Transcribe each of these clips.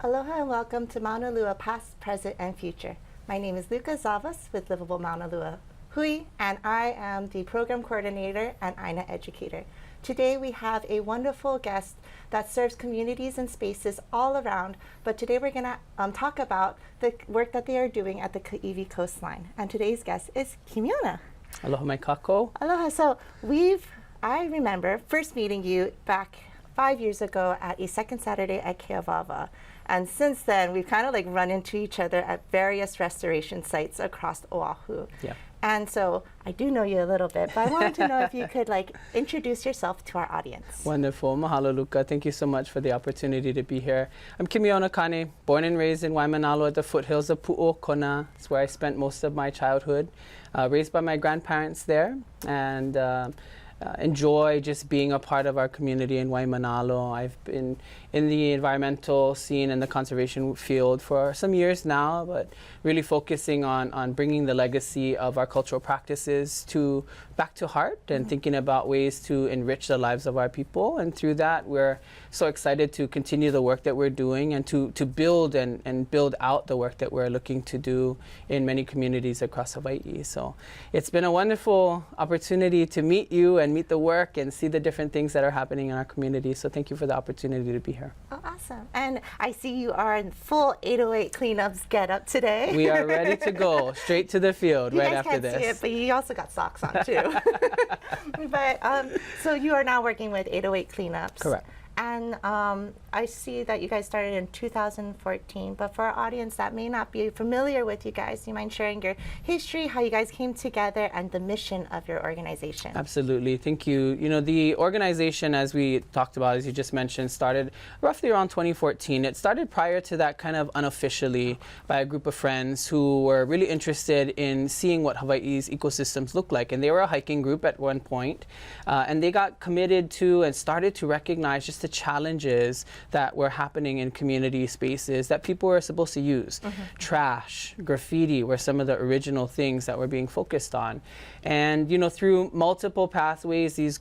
Aloha and welcome to Maunalua Past, Present, and Future. My name is Luka Zavas with Livable Maunalua Hui, and I am the Program Coordinator and INA Educator. Today we have a wonderful guest that serves communities and spaces all around, but today we're going to talk about the work that they are doing at the Kaiwi coastline. And today's guest is Kimeona. Aloha mai kako. Aloha. So I remember first meeting you back 5 years ago at a second Saturday at Keawava. And since then, we've kind of like run into each other at various restoration sites across Oahu. Yeah. And so I do know you a little bit, but I wanted to know if you could like introduce yourself to our audience. Wonderful. Mahalo, Luka. Thank you so much for the opportunity to be here. I'm Kimeona Kane, born and raised in Waimanalo at the foothills of Pu'okona. It's where I spent most of my childhood, raised by my grandparents there, and enjoy just being a part of our community in Waimanalo. I've been in the environmental scene and the conservation field for some years now, but really focusing on bringing the legacy of our cultural practices back to heart and thinking about ways to enrich the lives of our people. And through that, we're so excited to continue the work that we're doing and to build and build out the work that we're looking to do in many communities across Hawaii. So it's been a wonderful opportunity to meet you and meet the work and see the different things that are happening in our community. So thank you for the opportunity to be here. Oh, awesome. And I see you are in full 808 cleanups get up today. We are ready to go straight to the field right after this. You guys can't see it, but you also got socks on too. But so you are now working with 808 cleanups. Correct. And I see that you guys started in 2014, but for our audience that may not be familiar with you guys, do you mind sharing your history, how you guys came together, and the mission of your organization? Absolutely. Thank you. You know, the organization, as we talked about, as you just mentioned, started roughly around 2014. It started prior to that kind of unofficially by a group of friends who were really interested in seeing what Hawaii's ecosystems look like. And they were a hiking group at one point, and they got committed to and started to recognize just the challenges that were happening in community spaces that people were supposed to use. Trash, graffiti were some of the original things that were being focused on. And, you know, through multiple pathways, this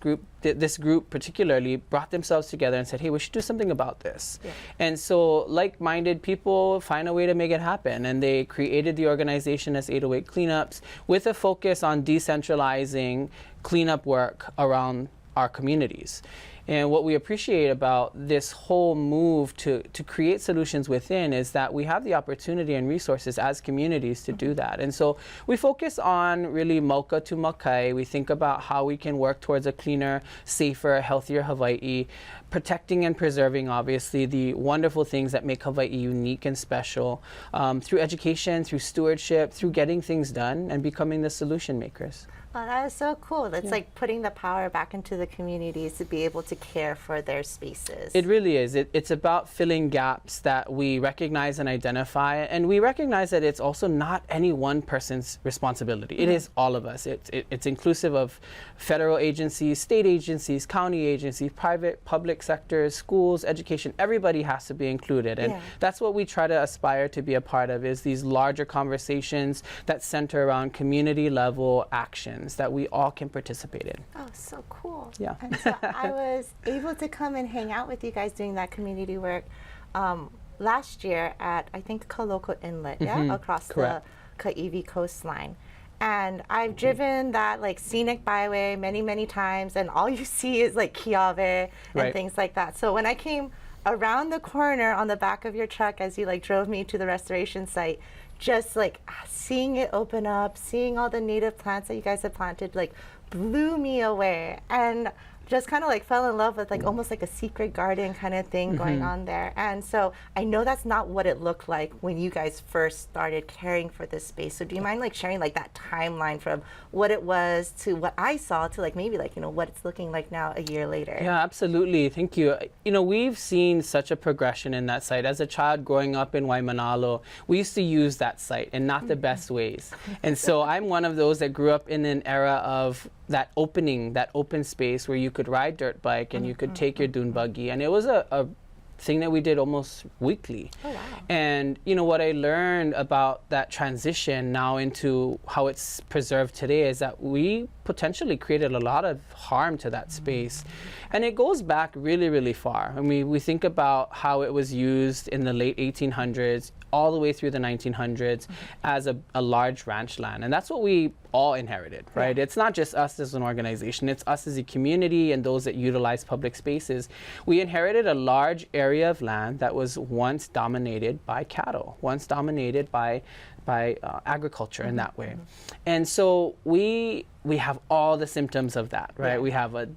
group particularly brought themselves together and said, hey, we should do something about this. Yeah. And so like-minded people find a way to make it happen. And they created the organization as 808 Cleanups with a focus on decentralizing cleanup work around our communities. And what we appreciate about this whole move to create solutions within is that we have the opportunity and resources as communities to do that. And so we focus on really mauka to makai. We think about how we can work towards a cleaner, safer, healthier Hawaii, protecting and preserving, obviously, the wonderful things that make Hawaii unique and special through education, through stewardship, through getting things done and becoming the solution makers. Oh, that is so cool. It's like putting the power back into the communities to be able to care for their spaces. It really is. It's about filling gaps that we recognize and identify. And we recognize that it's also not any one person's responsibility. It is all of us. It's inclusive of federal agencies, state agencies, county agencies, private, public sectors, schools, education. Everybody has to be included. And that's what we try to aspire to be a part of, is these larger conversations that center around community level action that we all can participate in. Oh, so cool. Yeah. And so I was able to come and hang out with you guys doing that community work last year at, I think, Kaloko Inlet, across the Kaiwi coastline. And I've driven that like scenic byway many, many times, and all you see is like kiawe and things like that. So when I came around the corner on the back of your truck as you like drove me to the restoration site, just like seeing it open up, seeing all the native plants that you guys have planted, like blew me away. And just kind of like fell in love with like almost like a secret garden kind of thing going on there. And so I know that's not what it looked like when you guys first started caring for this space. So do you mind like sharing like that timeline from what it was to what I saw to like maybe like, you know, what it's looking like now a year later? Yeah, absolutely. Thank you. You know, we've seen such a progression in that site. As a child growing up in Waimanalo, we used to use that site in not the best ways. And so I'm one of those that grew up in an era of that open space where you could ride dirt bike and you could take your dune buggy. And it was a thing that we did almost weekly. Oh, wow. And what I learned about that transition now into how it's preserved today is that we potentially created a lot of harm to that space. And it goes back really, really far. I mean, we think about how it was used in the late 1800s all the way through the 1900s as a large ranch land. And that's what we all inherited, right? It's not just us as an organization, it's us as a community and those that utilize public spaces. We inherited a large area of land that was once dominated by cattle, once dominated by agriculture in that way. And so we have all the symptoms of that, right? We have a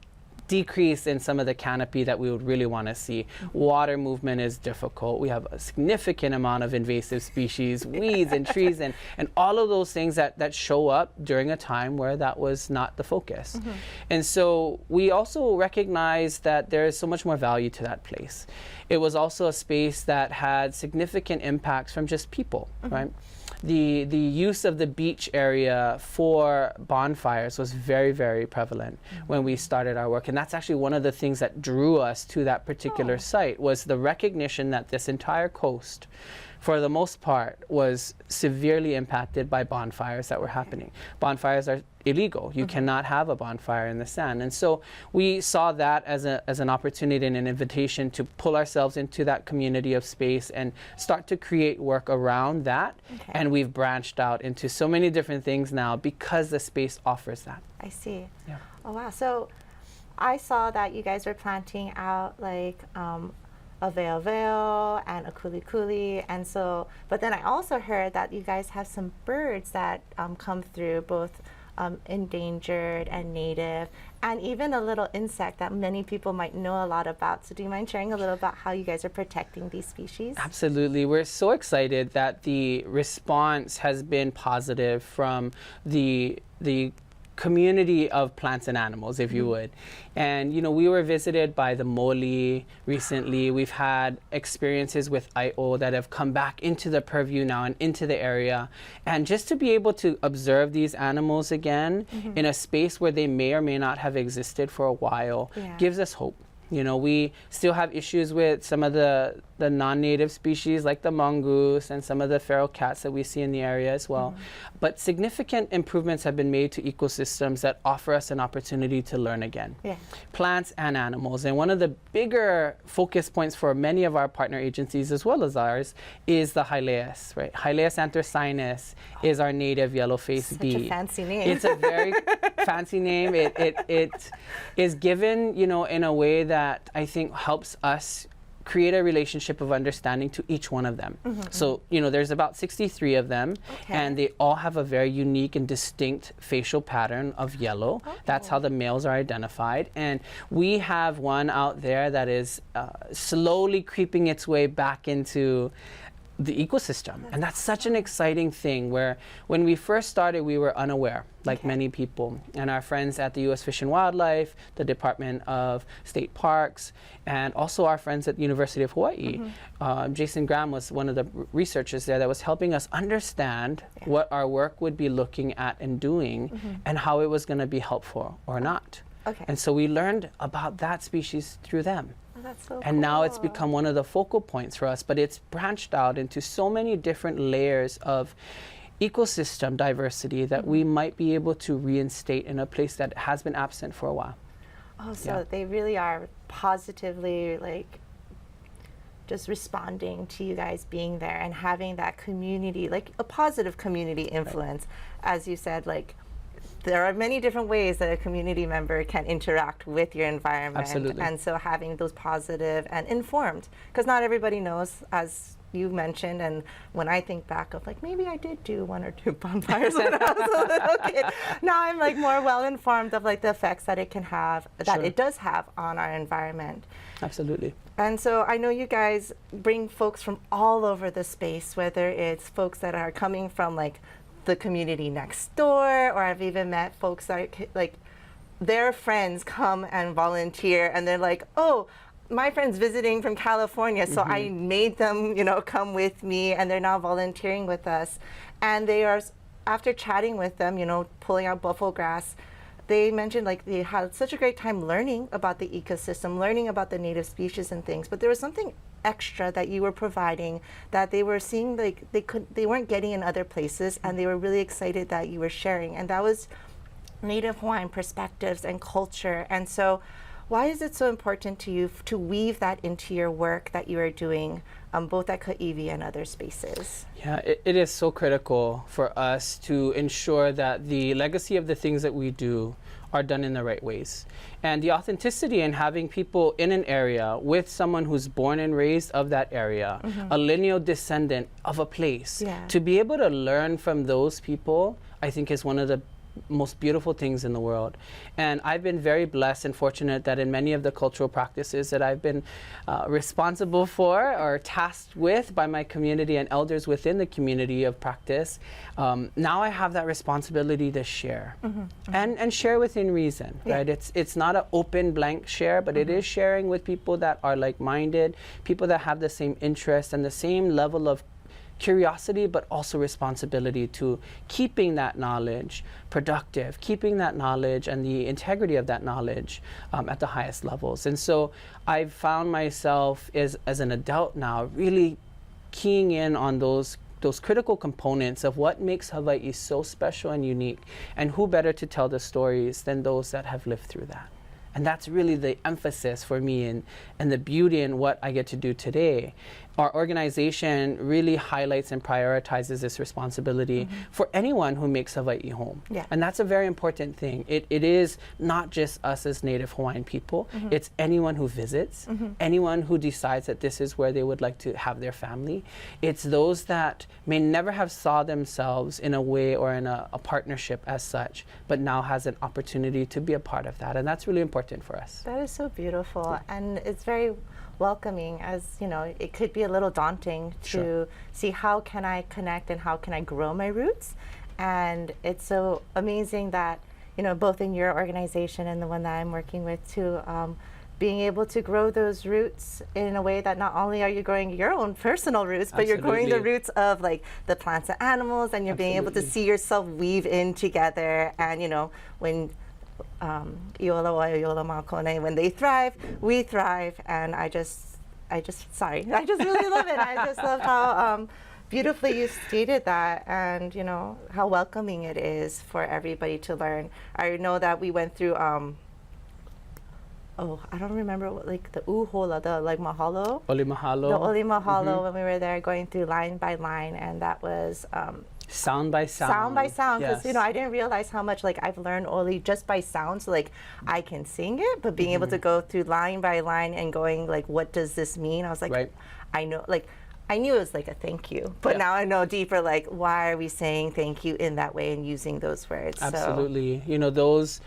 decrease in some of the canopy that we would really want to see. Water movement is difficult. We have a significant amount of invasive species, weeds and trees, and all of those things that show up during a time where that was not the focus. And so we also recognize that there is so much more value to that place. It was also a space that had significant impacts from just people, right? The use of the beach area for bonfires was very, very prevalent when we started our work. And that's actually one of the things that drew us to that particular site, was the recognition that this entire coast, for the most part, was severely impacted by bonfires that were happening. Bonfires are illegal. You cannot have a bonfire in the sand. And so we saw that as an opportunity and an invitation to pull ourselves into that community of space and start to create work around that. And we've branched out into so many different things now because the space offers that. I see. Yeah. Oh, wow. So I saw that you guys were planting out like a veo and a kuli, and so, but then I also heard that you guys have some birds that come through, both endangered and native, and even a little insect that many people might know a lot about. So do you mind sharing a little about how you guys are protecting these species? Absolutely. We're so excited that the response has been positive from the community of plants and animals, if you would. And we were visited by the moli recently. We've had experiences with IO that have come back into the purview now and into the area. And just to be able to observe these animals again in a space where they may or may not have existed for a while gives us hope. We still have issues with some of the non-native species like the mongoose and some of the feral cats that we see in the area as well. But significant improvements have been made to ecosystems that offer us an opportunity to learn again. Plants and animals. And one of the bigger focus points for many of our partner agencies as well as ours is the Hylaeus, right? Hylaeus anthracynus is our native yellow-faced bee. Such a fancy name. It's a very fancy name. It is given, in a way that I think helps us create a relationship of understanding to each one of them. So, there's about 63 of them, and they all have a very unique and distinct facial pattern of yellow. That's how the males are identified. And we have one out there that is slowly creeping its way back into the ecosystem. And that's such an exciting thing, where when we first started, we were unaware, like many people. And our friends at the U.S. Fish and Wildlife, the Department of State Parks, and also our friends at the University of Hawaii. Jason Graham was one of the researchers there that was helping us understand what our work would be looking at and doing and how it was going to be helpful or not. And so we learned about that species through them. That's so and cool. Now it's become one of the focal points for us, but it's branched out into so many different layers of ecosystem diversity that we might be able to reinstate in a place that has been absent for a while. Oh, so they really are positively just responding to you guys being there and having that community, like a positive community influence. As you said, there are many different ways that a community member can interact with your environment. Absolutely. And so having those positive and informed, because not everybody knows, as you mentioned, and when I think back of maybe I did do 1 or 2 bonfires when I was a little kid. Now I'm more well informed of the effects that it can have, that it does have on our environment. Absolutely. And so I know you guys bring folks from all over the space, whether it's folks that are coming from the community next door, or I've even met folks that their friends come and volunteer, and they're like, oh, my friend's visiting from California, so I made them, come with me, and they're now volunteering with us. And they are, after chatting with them, pulling out buffalo grass, they mentioned like they had such a great time learning about the ecosystem, learning about the native species and things, but there was something extra that you were providing that they were seeing like they weren't getting in other places, and they were really excited that you were sharing, and that was Native Hawaiian perspectives and culture. And so why is it so important to you to weave that into your work that you are doing both at Kaiwi and other spaces? Yeah, it is so critical for us to ensure that the legacy of the things that we do are done in the right ways. And the authenticity in having people in an area with someone who's born and raised of that area, a lineal descendant of a place, to be able to learn from those people, I think is one of the most beautiful things in the world. And I've been very blessed and fortunate that in many of the cultural practices that I've been responsible for or tasked with by my community and elders within the community of practice, now I have that responsibility to share and share within reason, right? It's not an open blank share, but it is sharing with people that are like-minded, people that have the same interests and the same level of curiosity, but also responsibility to keeping that knowledge productive, keeping that knowledge and the integrity of that knowledge at the highest levels. And so I've found myself as an adult now really keying in on those critical components of what makes Hawaii so special and unique, and who better to tell the stories than those that have lived through that. And that's really the emphasis for me and the beauty in what I get to do today. Our organization really highlights and prioritizes this responsibility for anyone who makes Hawaii home. And that's a very important thing. It is not just us as Native Hawaiian people, it's anyone who visits, anyone who decides that this is where they would like to have their family. It's those that may never have saw themselves in a way or in a partnership as such, but now has an opportunity to be a part of that. And that's really important for us. That is so beautiful. And it's very welcoming, as you know, it could be a little daunting to see how can I connect and how can I grow my roots. And it's so amazing that, you know, both in your organization and the one that I'm working with too, being able to grow those roots in a way that not only are you growing your own personal roots, but you're growing the roots of like the plants and animals, and you're being able to see yourself weave in together. And you know, when when they thrive, we thrive. And I just really love it. I just love how beautifully you stated that, and you know how welcoming it is for everybody to learn. I know that we went through I don't remember what, like the uhola, the like mahalo. Oli mahalo. The oli mahalo, when we were there going through line by line, and that was sound by sound. Sound by sound, because you know, I didn't realize how much like I've learned Oli just by sound. So like I can sing it, but being able to go through line by line and going like, what does this mean? I was like, I know, like I knew it was like a thank you, but now I know deeper, like why are we saying thank you in that way and using those words? Absolutely. So. You know, those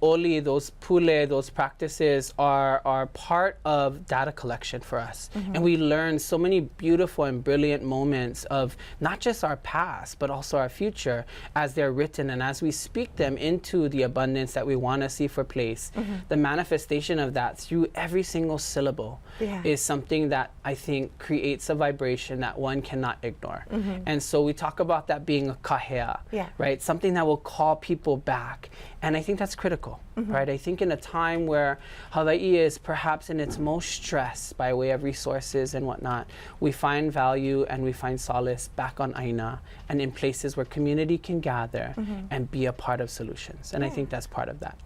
oli, those pule, those practices are part of data collection for us. And we learn so many beautiful and brilliant moments of not just our past, but also our future as they're written and as we speak them into the abundance that we want to see for place. The manifestation of that through every single syllable is something that I think creates a vibration that one cannot ignore. And so we talk about that being a kahea, right? Something that will call people back. And I think that's critical, right? I think in a time where Hawaii is perhaps in its most stress by way of resources and whatnot, we find value and we find solace back on Aina and in places where community can gather and be a part of solutions. And I think that's part of that.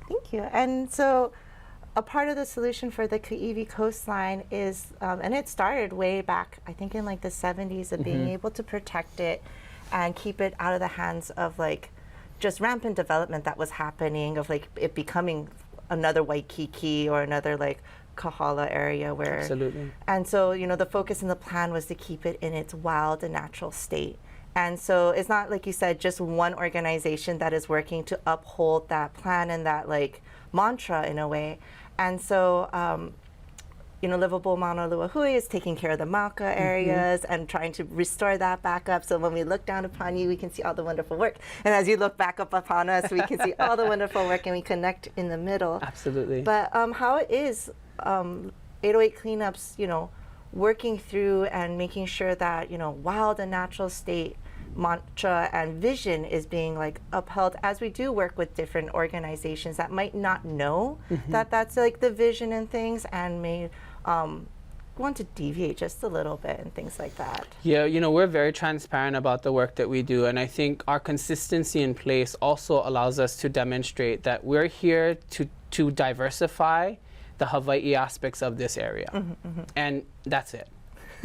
Thank you. And so a part of the solution for the Kaiwi coastline is, and it started way back, I think in like the 70s, of being able to protect it and keep it out of the hands of like just rampant development that was happening, of like it becoming another Waikiki or another like Kahala area where. And so, you know, the focus in the plan was to keep it in its wild and natural state. And so it's not, like you said, just one organization that is working to uphold that plan and that like mantra in a way. And so, you know, Livable Maunalua Hui is taking care of the Maka areas and trying to restore that back up. So when we look down upon you, we can see all the wonderful work. And as you look back up upon us, we can see all the wonderful work, and we connect in the middle. Absolutely. But how it is 808 cleanups, you know, working through and making sure that, you know, wild and natural state mantra and vision is being like upheld as we do work with different organizations that might not know that that's like the vision and things, and may want to deviate just a little bit and things like that. Yeah, you know, we're very transparent about the work that we do, and I think our consistency in place also allows us to demonstrate that we're here to diversify the Hawaii aspects of this area. And that's it.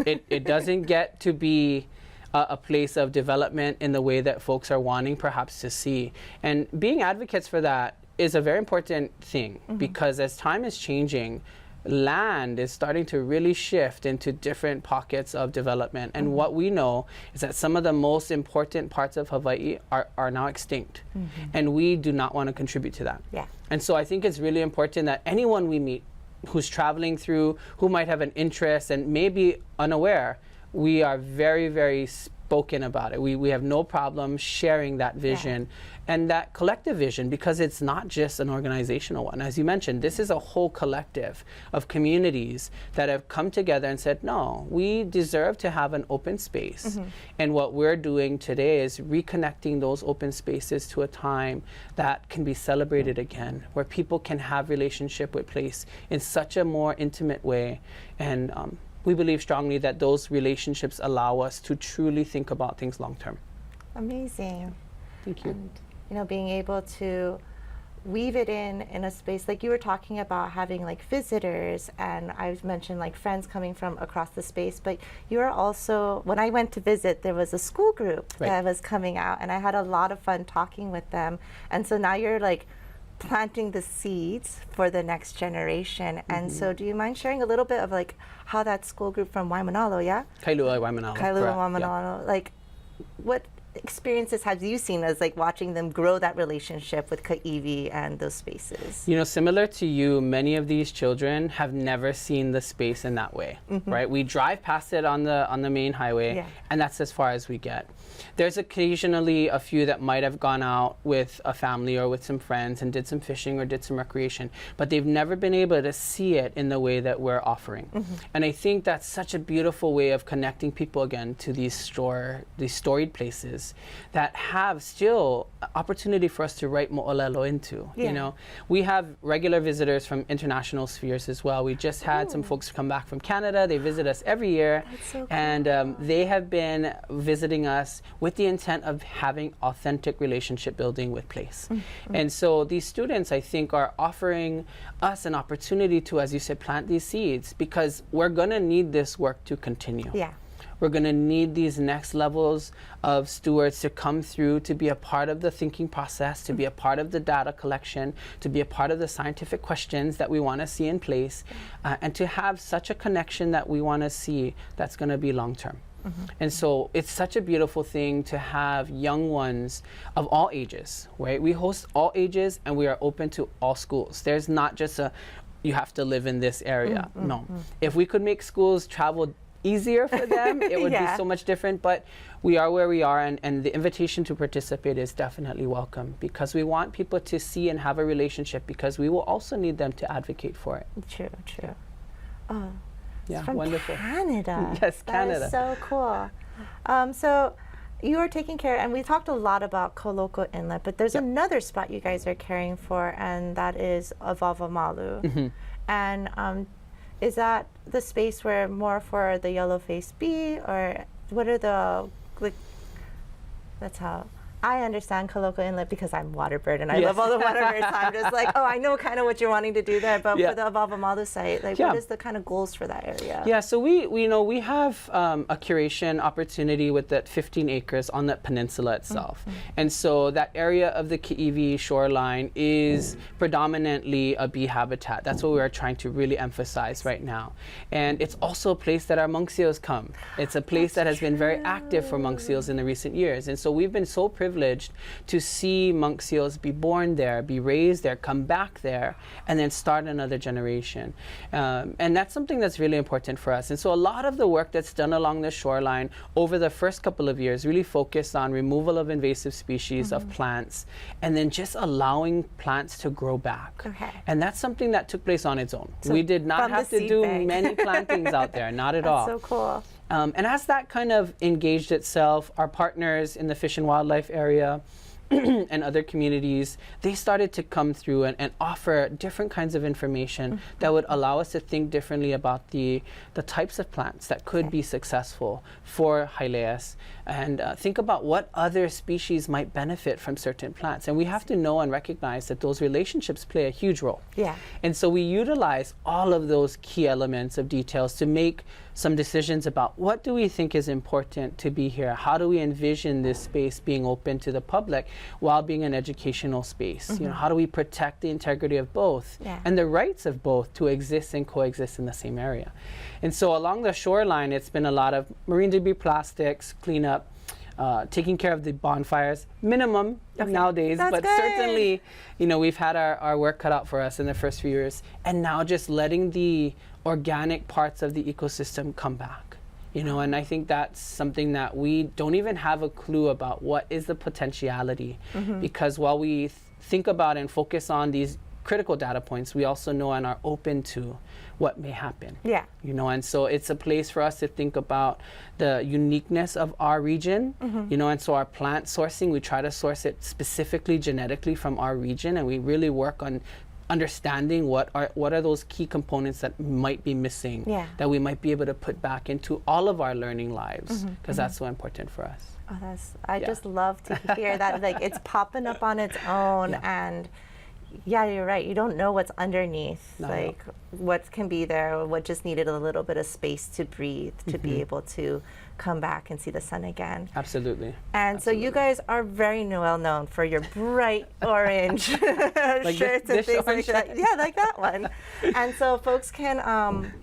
It doesn't get to be a place of development in the way that folks are wanting perhaps to see. And being advocates for that is a very important thing, because as time is changing, land is starting to really shift into different pockets of development. And what we know is that some of the most important parts of Hawaii are now extinct. And we do not want to contribute to that. Yeah. And so I think it's really important that anyone we meet who's traveling through, who might have an interest and may be unaware, we are very, very spoken about it. We have no problem sharing that vision and that collective vision, because it's not just an organizational one. As you mentioned, this is a whole collective of communities that have come together and said, no, we deserve to have an open space. And what we're doing today is reconnecting those open spaces to a time that can be celebrated again, where people can have relationship with place in such a more intimate way. And we believe strongly that those relationships allow us to truly think about things long term. Amazing. Thank you. And, you know, being able to weave it in a space like you were talking about, having like visitors, and I've mentioned like friends coming from across the space, but you're also, when I went to visit, there was a school group that was coming out, and I had a lot of fun talking with them. And so now you're like planting the seeds for the next generation. And so do you mind sharing a little bit of like how that school group from Waimanalo, Kailua Waimanalo. Kailua Waimanalo, like what experiences have you seen as like watching them grow that relationship with Kaiwi and those spaces? You know, similar to you, many of these children have never seen the space in that way, right? We drive past it on the main highway, and that's as far as we get. There's occasionally a few that might have gone out with a family or with some friends and did some fishing or did some recreation, but they've never been able to see it in the way that we're offering. And I think that's such a beautiful way of connecting people again to these storied places that have still opportunity for us to write mo'olelo into. You know, we have regular visitors from international spheres as well. We just had some folks come back from Canada. They visit us every year. That's so cool. And they have been visiting us with the intent of having authentic relationship building with place. And so these students, I think, are offering us an opportunity to, as you said, plant these seeds, because we're going to need this work to continue. We're going to need these next levels of stewards to come through, to be a part of the thinking process, to be a part of the data collection, to be a part of the scientific questions that we want to see in place, and to have such a connection that we want to see that's going to be long term. And so it's such a beautiful thing to have young ones of all ages, right? We host all ages, and we are open to all schools. There's not just you have to live in this area. No. If we could make schools travel easier for them, it would be so much different, but we are where we are, and the invitation to participate is definitely welcome, because we want people to see and have a relationship, because we will also need them to advocate for it. True. Oh, yeah, from wonderful. Canada. Yes, Canada. That is so cool. So you are taking care, and we talked a lot about Koloko Inlet, but there's another spot you guys are caring for, and that is Avava Malu. And is that the space where more for the yellow-faced bee, or what are the, like, that's how I understand Koloko Inlet, because I'm water bird and I love all the water birds. So I'm just like, oh, I know kind of what you're wanting to do there. But for the Avava Malu site, like, what is the kind of goals for that area? Yeah, so we have a curation opportunity with that 15 acres on that peninsula itself. And so that area of the Kaiwi shoreline is predominantly a bee habitat. That's what we're trying to really emphasize right now. And it's also a place that our monk seals come. It's a place that has been very active for monk seals in the recent years. And so we've been so privileged to see monk seals be born there, be raised there, come back there, and then start another generation. And that's something that's really important for us. And so a lot of the work that's done along the shoreline over the first couple of years really focused on removal of invasive species of plants, and then just allowing plants to grow back. And that's something that took place on its own. So we did not have to do many plantings out there, not at all. That's so cool. And as that kind of engaged itself, our partners in the fish and wildlife area and other communities, they started to come through and offer different kinds of information that would allow us to think differently about the types of plants that could be successful for Hylaeus, and think about what other species might benefit from certain plants. And we have to know and recognize that those relationships play a huge role. Yeah. And so we utilize all of those key elements of details to make some decisions about what do we think is important to be here? How do we envision this space being open to the public while being an educational space? You know, how do we protect the integrity of both and the rights of both to exist and coexist in the same area? And so along the shoreline, it's been a lot of marine debris, plastics, cleanup, taking care of the bonfires, minimum nowadays, but certainly, you know, we've had our work cut out for us in the first few years, and now just letting the organic parts of the ecosystem come back, you know. And I think that's something that we don't even have a clue about, what is the potentiality, because while we think about and focus on these critical data points, we also know and are open to what may happen. Yeah. You know, and so it's a place for us to think about the uniqueness of our region, you know, and so our plant sourcing, we try to source it specifically genetically from our region, and we really work on understanding what are those key components that might be missing, that we might be able to put back into all of our learning lives, because that's so important for us. Oh, I just love to hear that, like, it's popping up on its own, and yeah, you're right. You don't know what's underneath, like what can be there, or what just needed a little bit of space to breathe, to be able to come back and see the sun again. Absolutely. And so you guys are very well known for your bright orange shirts and things like that. Yeah, like that one. And so folks can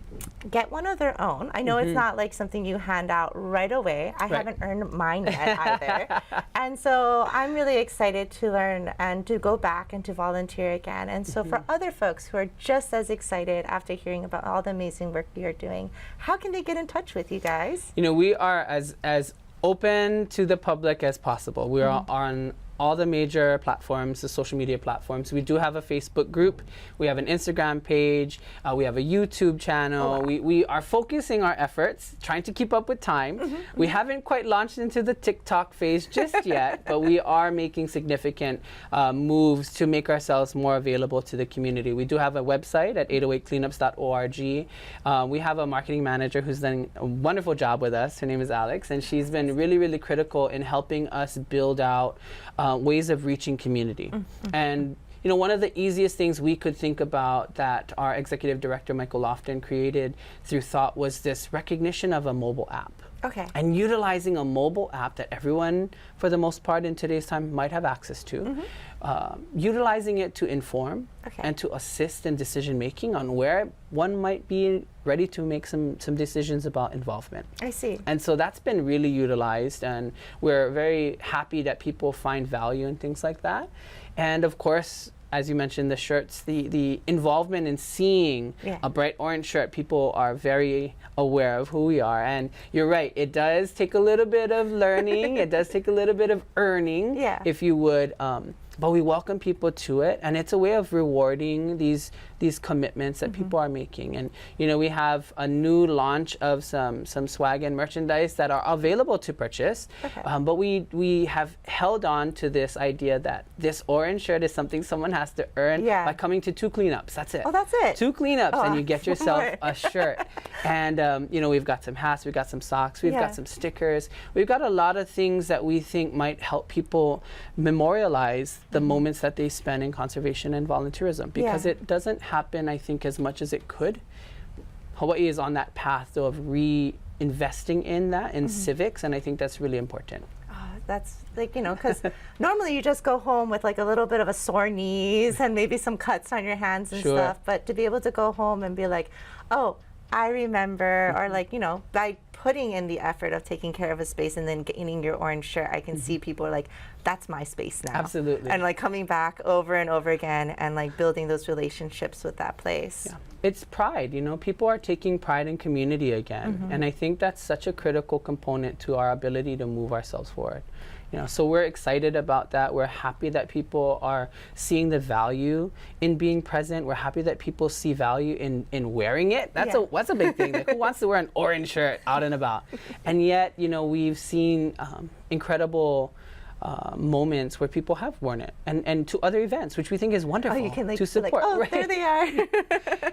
get one of their own. I know it's not like something you hand out right away. I haven't earned mine yet either. And so I'm really excited to learn and to go back and to volunteer again. And so for other folks who are just as excited after hearing about all the amazing work you're doing, how can they get in touch with you guys? You know, we are as open to the public as possible. We are on all the major platforms, the social media platforms. We do have a Facebook group. We have an Instagram page. We have a YouTube channel. We are focusing our efforts, trying to keep up with time. We haven't quite launched into the TikTok phase just yet, but we are making significant moves to make ourselves more available to the community. We do have a website at 808cleanups.org. We have a marketing manager who's done a wonderful job with us. Her name is Alex, and she's been really, really critical in helping us build out ways of reaching community. And you know, one of the easiest things we could think about that our executive director, Michael Lofton, created through thought was this recognition of a mobile app. And utilizing a mobile app that everyone, for the most part in today's time, might have access to. Utilizing it to inform and to assist in decision making on where one might be ready to make some decisions about involvement. I see. And so that's been really utilized, and we're very happy that people find value in things like that. And of course, as you mentioned, the shirts, the involvement in seeing a bright orange shirt, people are very aware of who we are. And you're right, it does take a little bit of learning, it does take a little bit of earning, if you would, but we welcome people to it, and it's a way of rewarding these commitments that people are making. And you know, we have a new launch of some swag and merchandise that are available to purchase, but we have held on to this idea that this orange shirt is something someone has to earn by coming to 2 cleanups. That's it. Oh, that's it. 2 cleanups, and you get yourself a shirt. And you know, we've got some hats, we've got some socks, we've got some stickers, we've got a lot of things that we think might help people memorialize the moments that they spend in conservation and volunteerism, because it doesn't happen, I think, as much as it could. Hawaii is on that path, though, of reinvesting in that, in civics, and I think that's really important. That's like, you know, because normally you just go home with like a little bit of a sore knees and maybe some cuts on your hands and stuff, but to be able to go home and be like, oh, I remember, or like, you know, by putting in the effort of taking care of a space and then getting your orange shirt, I can see people are like, that's my space now. Absolutely. And like coming back over and over again and like building those relationships with that place. It's pride, you know, people are taking pride in community again. And I think that's such a critical component to our ability to move ourselves forward. So we're excited about that. We're happy that people are seeing the value in being present. We're happy that people see value in wearing it. That's a big thing. Like, who wants to wear an orange shirt out and about? And yet, we've seen incredible moments where people have worn it, and to other events, which we think is wonderful you can, to support. Right? There they are.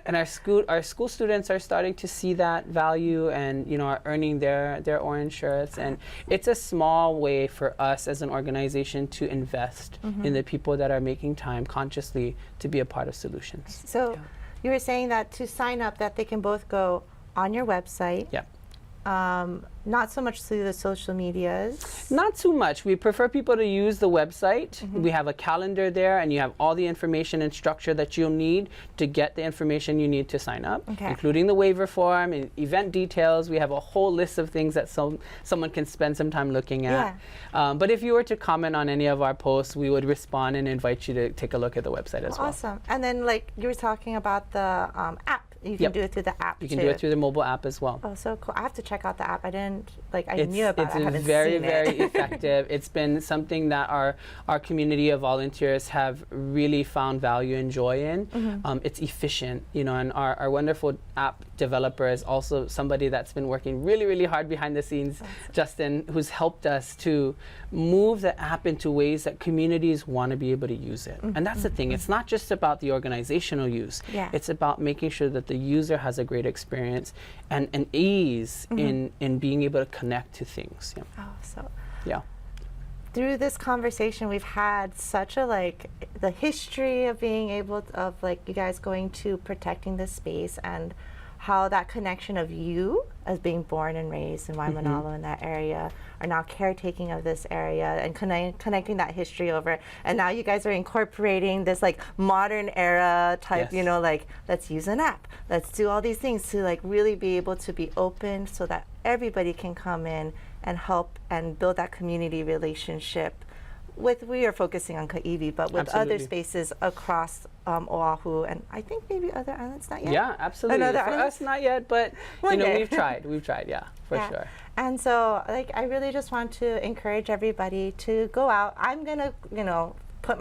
And our school students are starting to see that value, and are earning their orange shirts. And it's a small way for us as an organization to invest in the people that are making time consciously to be a part of solutions. So you were saying that to sign up, that they can both go on your website. Yeah. Not so much through the social medias. Not too much. We prefer people to use the website. We have a calendar there, and you have all the information and structure that you'll need to get the information you need to sign up, including the waiver form and event details. We have a whole list of things that someone can spend some time looking at. But if you were to comment on any of our posts, we would respond and invite you to take a look at the website as well. Awesome. And then, like you were talking about the app. You can do it through the app. You can do it through the mobile app as well. Oh, so cool. I have to check out the app. I didn't, I knew about it. I haven't It's very, seen very it. effective. It's been something that our community of volunteers have really found value and joy in. It's efficient, and our wonderful app developer is also somebody that's been working really, really hard behind the scenes, Justin, who's helped us to move the app into ways that communities want to be able to use it. And that's the thing. It's not just about the organizational use. It's about making sure that the user has a great experience and ease in being able to connect to things. Through this conversation, we've had such a the history of being able of you guys going to protecting this space, and how that connection of you as being born and raised in Waimanalo in that area are now caretaking of this area and connecting that history over. And now you guys are incorporating this modern era type, let's use an app, let's do all these things to really be able to be open so that everybody can come in and help and build that community relationship. We are focusing on Kaiwi, but with other spaces across Oahu, and I think maybe other islands, not yet. Yeah, absolutely. For us, not yet, but we've tried, for sure. And so, I really just want to encourage everybody to go out. I'm gonna, put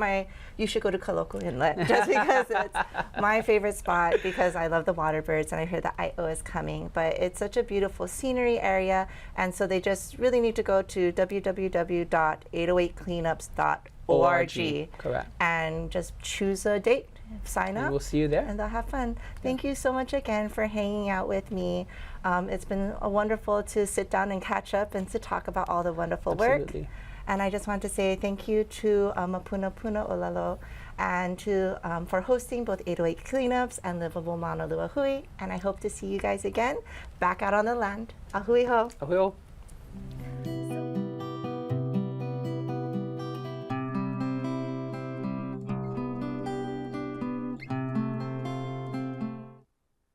you should go to Kaloko Inlet just because it's my favorite spot, because I love the water birds and I hear the IO is coming. But it's such a beautiful scenery area, and so they just really need to go to www.808cleanups.org. Correct. And just choose a date, sign up. We'll see you there. And they'll have fun. Thank you so much again for hanging out with me. It's been wonderful to sit down and catch up and to talk about all the wonderful work. And I just want to say thank you to Mapuna Puna Ōlelo, and for hosting both 808 Cleanups and Livable Maunalua Hui. And I hope to see you guys again back out on the land. Ahui ho. Ahui ho.